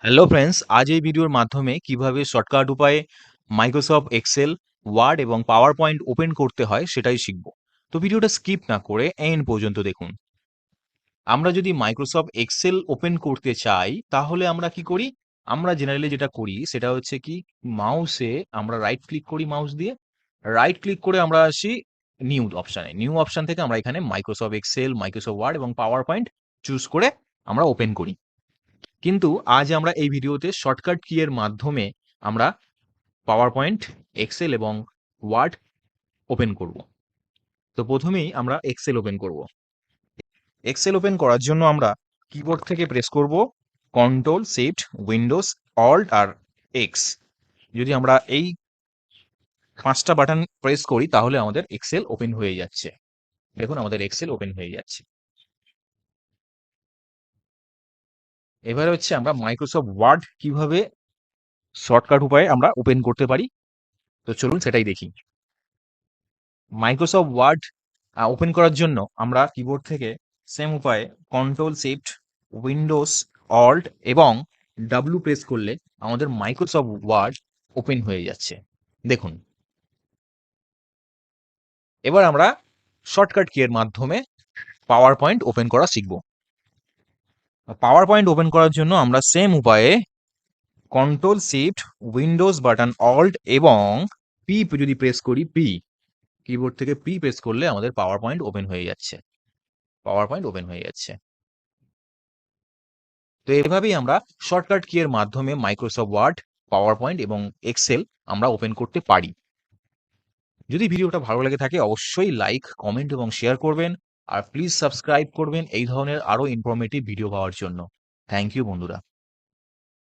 Hello friends, আজ এই ভিডিওর মাধ্যমে কিভাবে শর্টকাট উপায়ে মাইক্রোসফট এক্সেল, ওয়ার্ড এবং পাওয়ার পয়েন্ট ওপেন করতে হয় সেটাই শিখব। তো ভিডিওটা স্কিপ না করে এন্ড পর্যন্ত দেখুন। আমরা যদি মাইক্রোসফট এক্সেল ওপেন করতে চাই তাহলে আমরা কি করি? আমরা জেনারেলি যেটা করি সেটা হচ্ছে কি, মাউসে আমরা রাইট ক্লিক করি, মাউস দিয়ে রাইট ক্লিক করে আমরা আসি নিউ অপশানে। নিউ অপশান থেকে আমরা এখানে মাইক্রোসফট এক্সেল, মাইক্রোসফট ওয়ার্ড এবং পাওয়ার পয়েন্ট চুজ করে আমরা ওপেন করি। কিন্তু আজ আমরা এই ভিডিওতে শর্টকাট কি এর মাধ্যমে আমরা পাওয়ার পয়েন্ট, এক্সেল এবং ওয়ার্ড ওপেন করব। তো প্রথমেই আমরা এক্সেল ওপেন করব। এক্সেল ওপেন করার জন্য আমরা কিবোর্ড থেকে প্রেস করব কন্ট্রোল শিফট উইন্ডোজ অল্ট আর এক্স। যদি আমরা এই 5টা বাটন প্রেস করি তাহলে আমাদের এক্সেল ওপেন হয়ে যাচ্ছে। দেখুন আমাদের এক্সেল ওপেন হয়ে যাচ্ছে। এবারে হচ্ছে আমরা মাইক্রোসফট ওয়ার্ড কিভাবে শর্টকাট উপায়ে আমরা ওপেন করতে পারি। তো চলুন সেটাই দেখি। মাইক্রোসফট ওয়ার্ড ওপেন করার জন্য আমরা কিবোর্ড থেকে সেম উপায়ে কন্ট্রোল শিফট উইন্ডোজ অল্ট এবং ডাব্লু প্রেস করলে আমাদের মাইক্রোসফট ওয়ার্ড ওপেন হয়ে যাচ্ছে। দেখুন, এবার আমরা শর্টকাট কি এর মাধ্যমে পাওয়ার পয়েন্ট ওপেন করা শিখব। পাওয়ার পয়েন্ট ওপেন করার জন্য আমরা সেম উপায়ে control shift windows button alt এবং পি যদি প্রেস করি, কিবোর্ড থেকে পি প্রেস করলে আমাদের পাওয়ার পয়েন্ট ওপেন হয়ে যাচ্ছে। পাওয়ার পয়েন্ট ওপেন হয়ে যাচ্ছে। তো এভাবেই আমরা শর্টকাট কি এর মাধ্যমে মাইক্রোসফট ওয়ার্ড, পাওয়ার পয়েন্ট এবং এক্সেল আমরা ওপেন করতে পারি। যদি ভিডিওটা ভালো লেগে থাকে অবশ্যই লাইক, কমেন্ট এবং শেয়ার করবেন। আর প্লিজ সাবস্ক্রাইব করবেন এই ধরনের আরো ইনফরমেটিভ ভিডিও পাওয়ার জন্য। থ্যাংক ইউ বন্ধুরা।